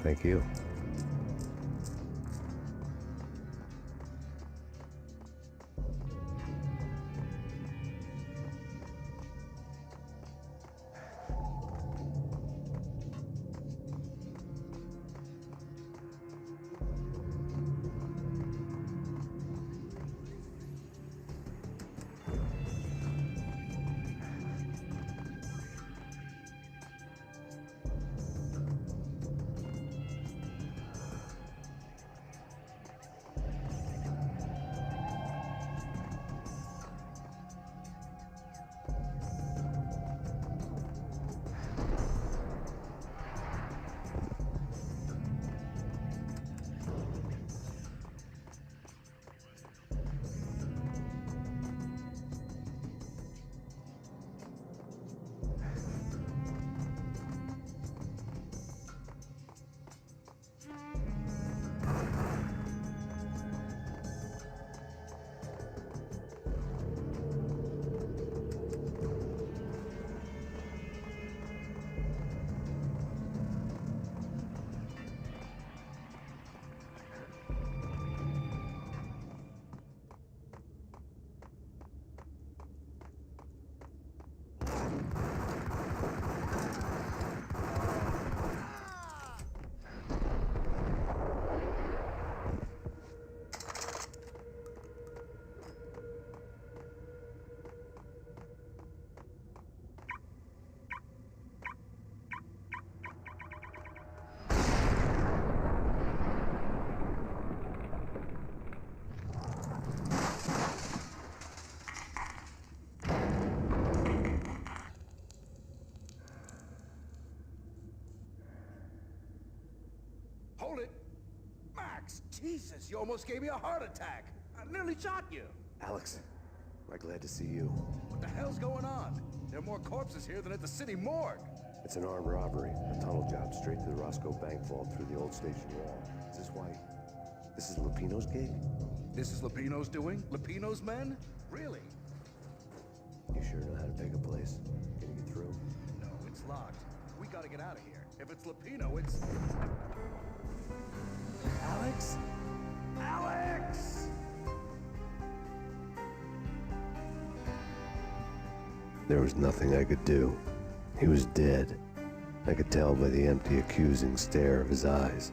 Thank you. Hold it! Max! Jesus, you almost gave me a heart attack! I nearly shot you! Alex, I'm glad to see you. What the hell's going on? There are more corpses here than at the city morgue! It's an armed robbery. A tunnel job straight to the Roscoe Bank vault through the old station wall. Is this why... This is Lupino's gig? This is Lupino's doing? Lupino's men? Really? You sure know how to pick a place? Can you get through? No, it's locked. We gotta get out of here. If it's Lupino, it's... Alex? Alex! There was nothing I could do. He was dead. I could tell by the empty, accusing stare of his eyes.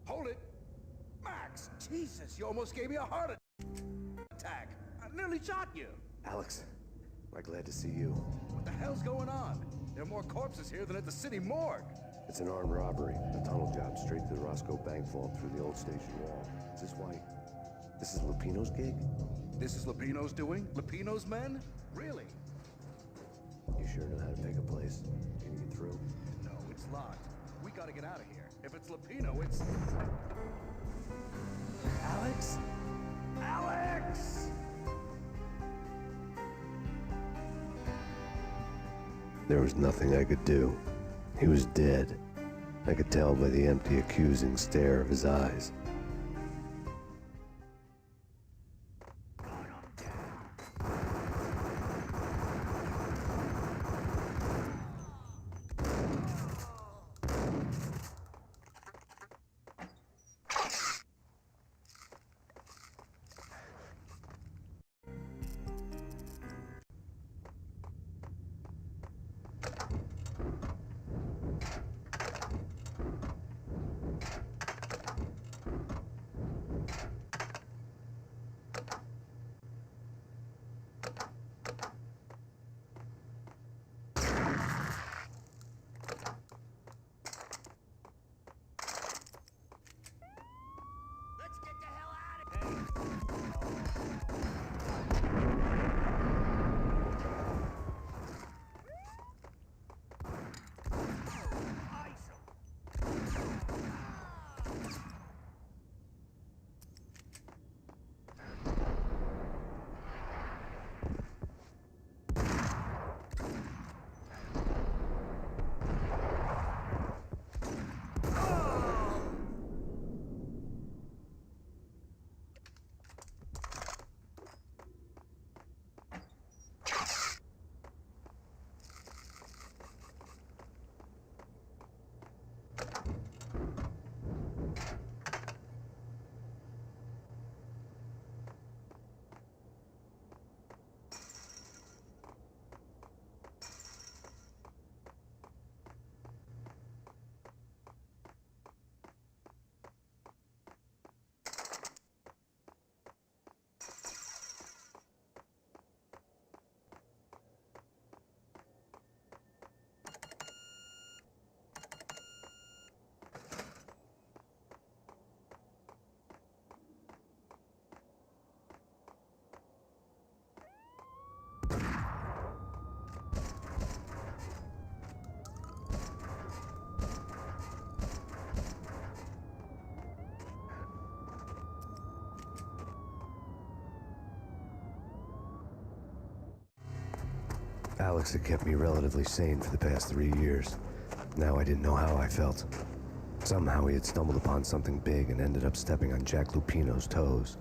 Hold it! Max! Jesus, you almost gave me a heart attack! I nearly shot you! Alex, I'm glad to see you. What the hell's going on? There are more corpses here than at the city morgue! It's an armed robbery. A tunnel job straight to the Roscoe Bank vault through the old station wall. Is this why... This is Lupino's gig? This is Lupino's doing? Lupino's men? Really? You You sure know how to pick a place? Can you get through? No, it's locked. We gotta get out of here. If it's Lupino, it's... Alex? Alex! There was nothing I could do. He was dead. I could tell by the empty, accusing stare of his eyes. Alex had kept me relatively sane for the past 3 years. Now I didn't know how I felt. Somehow he had stumbled upon something big and ended up stepping on Jack Lupino's toes.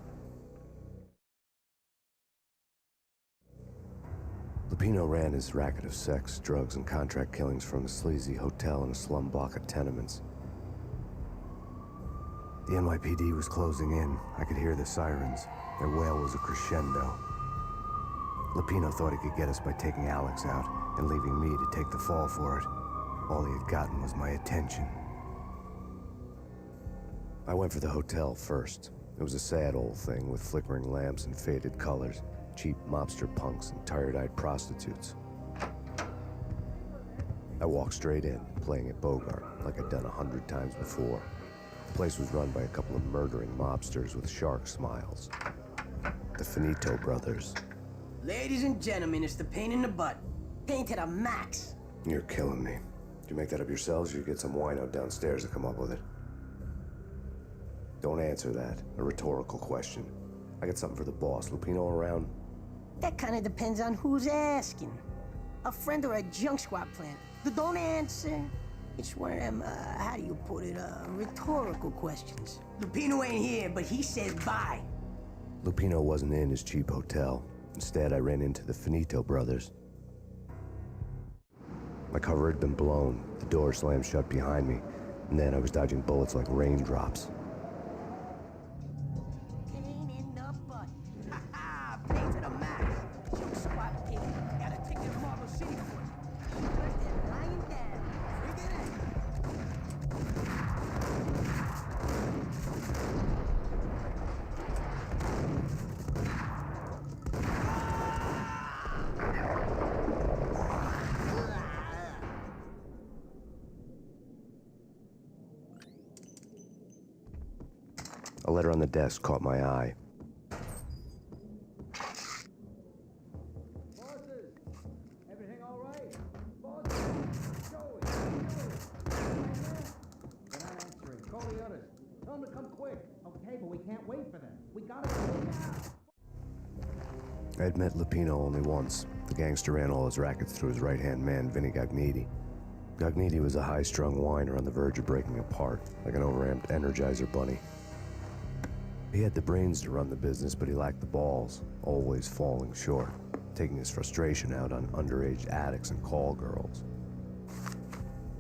Lupino ran his racket of sex, drugs, and contract killings from a sleazy hotel in a slum block of tenements. The NYPD was closing in. I could hear the sirens. Their wail was a crescendo. Lupino thought he could get us by taking Alex out and leaving me to take the fall for it. All he had gotten was my attention. I went for the hotel first. It was a sad old thing with flickering lamps and faded colors, cheap mobster punks and tired-eyed prostitutes. I walked straight in, playing at Bogart, like I'd done 100 times before. The place was run by a couple of murdering mobsters with shark smiles. The Finito brothers. Ladies and gentlemen, it's the pain in the butt. Pain to the max. You're killing me. Did you make that up yourselves, or you get some wino downstairs to come up with it? Don't answer that. A rhetorical question. I got something for the boss. Lupino around? That kind of depends on who's asking. A friend or a junk squad plant. Don't answer. It's one of them, how do you put it, rhetorical questions. Lupino ain't here, but he says bye. Lupino wasn't in his cheap hotel. Instead, I ran into the Finito brothers. My cover had been blown, the door slammed shut behind me, and then I was dodging bullets like raindrops. Pain in the butt. Ha ha! Pain to the max. Junk squad pain. Gotta take this Marble City for it. First they're lying down. Bring it in. A letter on the desk caught my eye. Bosses, everything all right? Call the others. Tell them to come quick. Okay, but we can't wait for them. We gotta go now. I'd met Lupino only once. The gangster ran all his rackets through his right-hand man, Vinny Gognitti. Gognitti was a high-strung whiner on the verge of breaking apart, like an overamped Energizer bunny. He had the brains to run the business, but he lacked the balls, always falling short, taking his frustration out on underage addicts and call girls.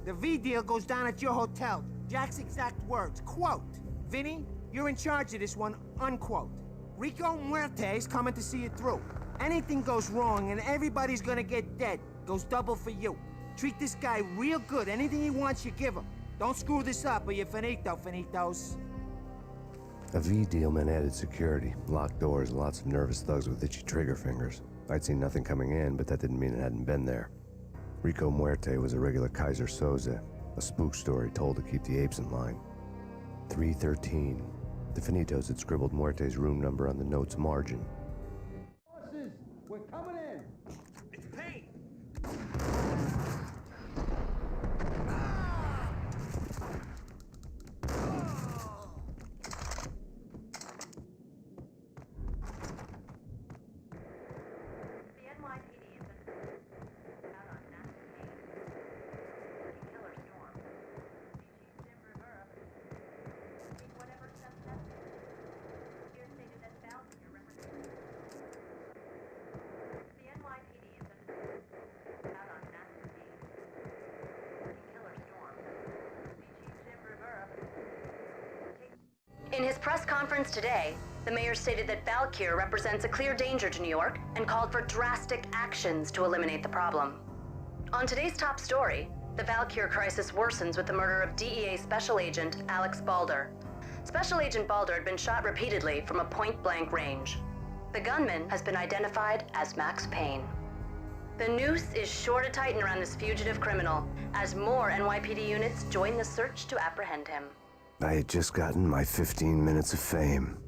The V deal goes down at your hotel. Jack's exact words, quote, "Vinny, you're in charge of this one," unquote. Rico Muerte's coming to see it through. Anything goes wrong and everybody's gonna get dead. Goes double for you. Treat this guy real good. Anything he wants, you give him. Don't screw this up or you're finito, finitos. A V deal meant added security, locked doors, and lots of nervous thugs with itchy trigger fingers. I'd seen nothing coming in, but that didn't mean it hadn't been there. Rico Muerte was a regular Kaiser Soze, a spook story told to keep the apes in line. 313. The Finitos had scribbled Muerte's room number on the note's margin. Bosses, we're coming in. It's Payne! In his press conference today, the mayor stated that Valkyr represents a clear danger to New York and called for drastic actions to eliminate the problem. On today's top story, the Valkyr crisis worsens with the murder of DEA Special Agent Alex Balder. Special Agent Balder had been shot repeatedly from a point-blank range. The gunman has been identified as Max Payne. The noose is sure to tighten around this fugitive criminal as more NYPD units join the search to apprehend him. I had just gotten my 15 minutes of fame.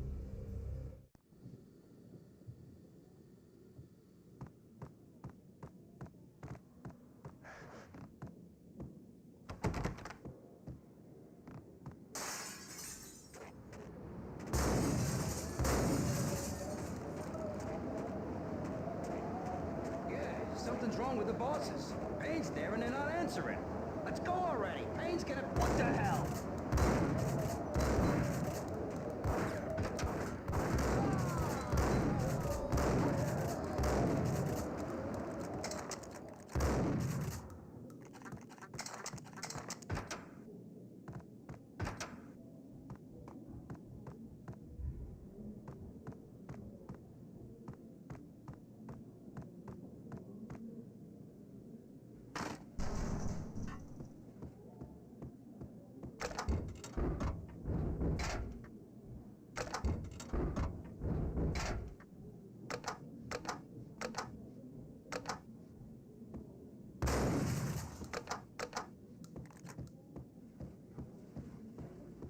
Yeah, something's wrong with the bosses. Payne's there and they're not answering. Let's go already. Payne's gonna... What the hell?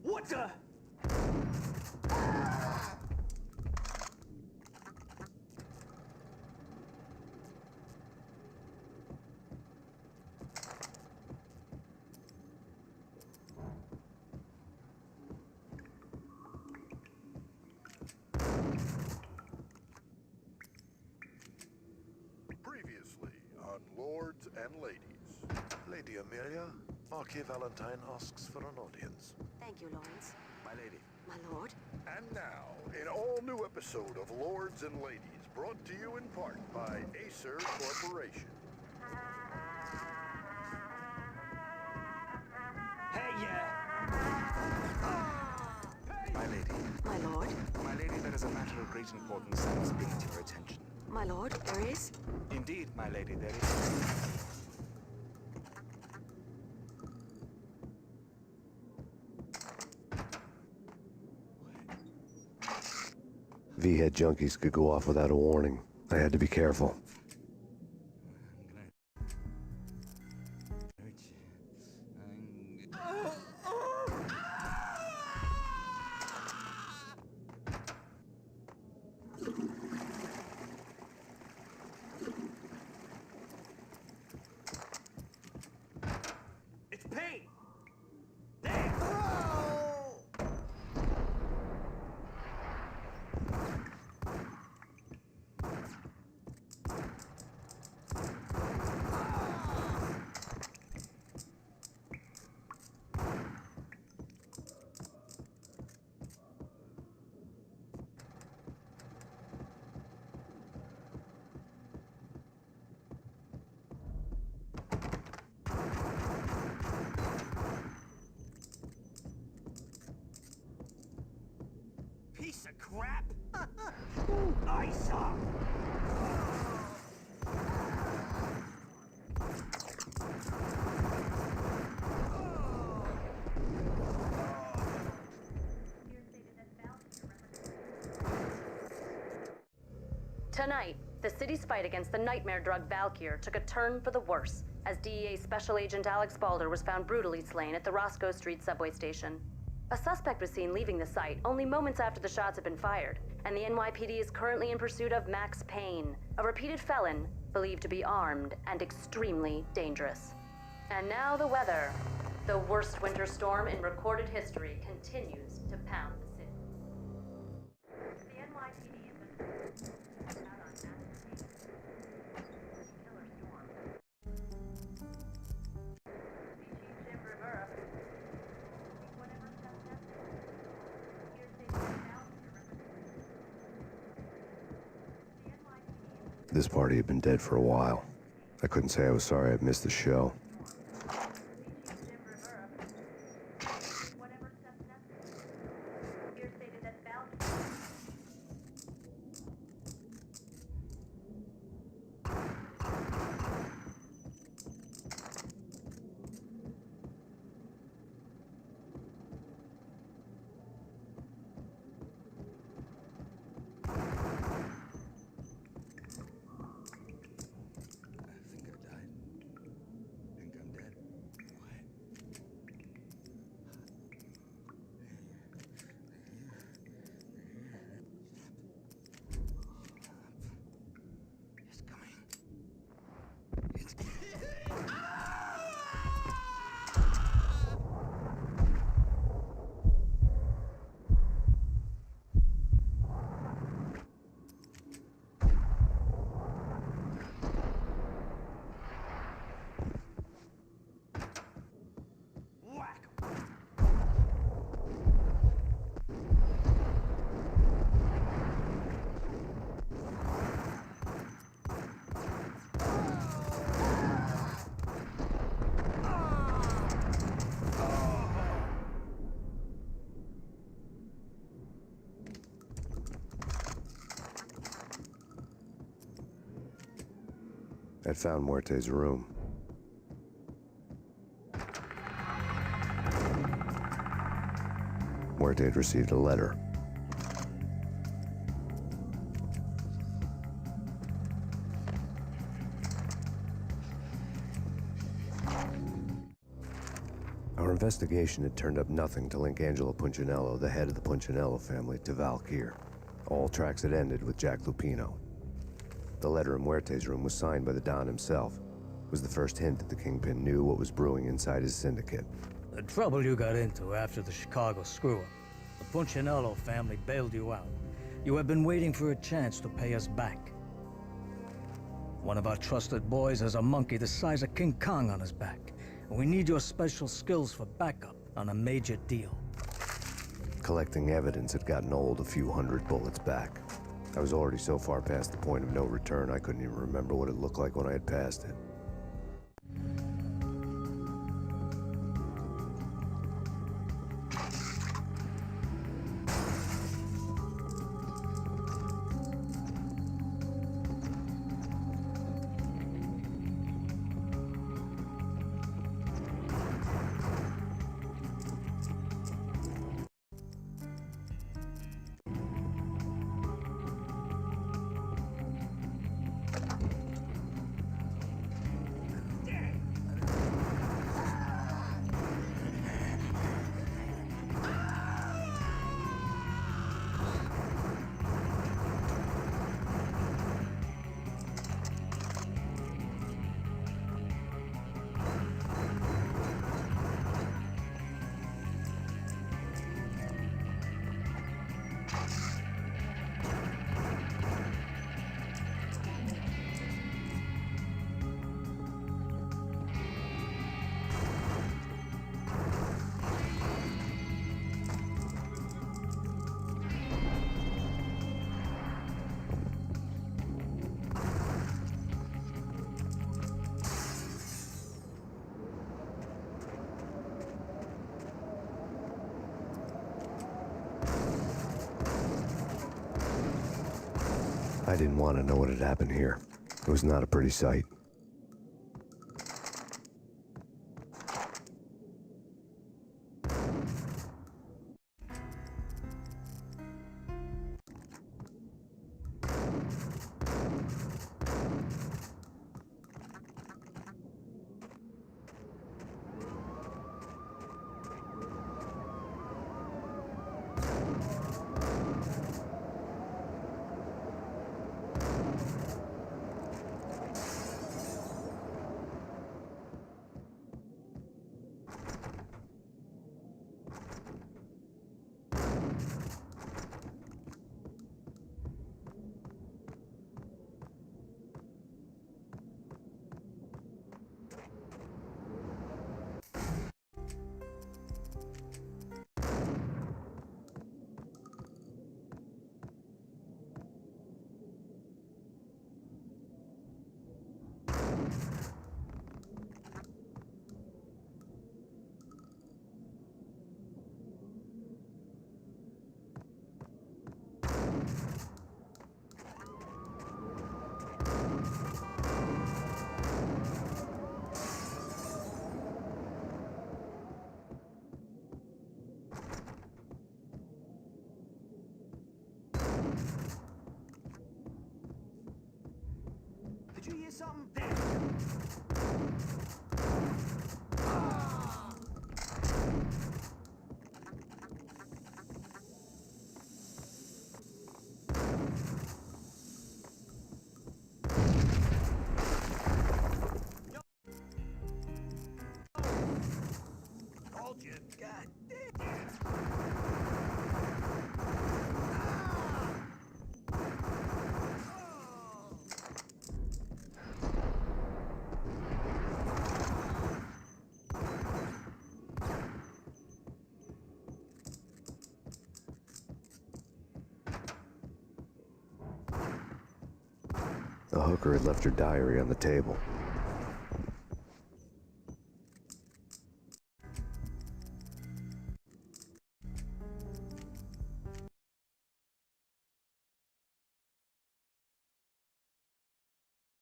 What the? Previously on Lords and Ladies. Lady Amelia, Marquis Valentine asks for an audience. Thank you, Lawrence. My lady. My lord. And now, an all-new episode of Lords and Ladies, brought to you in part by Acer Corporation. Hey, My lady. My lord. My lady, there is a matter of great importance I must bring to your attention. My lord, there is? Indeed, my lady, there is. V-head junkies could go off without a warning. I had to be careful. It's Payne! There! piece of crap! Ice up! Tonight, the city's fight against the nightmare drug Valkyr took a turn for the worse, as DEA Special Agent Alex Balder was found brutally slain at the Roscoe Street subway station. A suspect was seen leaving the site only moments after the shots had been fired, and the NYPD is currently in pursuit of Max Payne, a repeated felon believed to be armed and extremely dangerous. And now the weather. The worst winter storm in recorded history continues to pound the city. The NYPD has been out on massive killer storm. Jim Rivera. Whatever steps necessary. Here's the NYPD. This party had been dead for a while. I couldn't say I was sorry I'd missed the show. I'd found Muerte's room. Muerte had received a letter. Our investigation had turned up nothing to link Angelo Punchinello, the head of the Punchinello family, to Valkyr. All tracks had ended with Jack Lupino. The letter in Muerte's room was signed by the Don himself. It was the first hint that the Kingpin knew what was brewing inside his syndicate. The trouble you got into after the Chicago screw-up. The Punchinello family bailed you out. You have been waiting for a chance to pay us back. One of our trusted boys has a monkey the size of King Kong on his back, and we need your special skills for backup on a major deal. Collecting evidence had gotten old a few hundred bullets back. I was already so far past the point of no return, I couldn't even remember what it looked like when I had passed it. I didn't want to know what had happened here. It was not a pretty sight. Did you hear something? There. Told you. God damn. The hooker had left her diary on the table.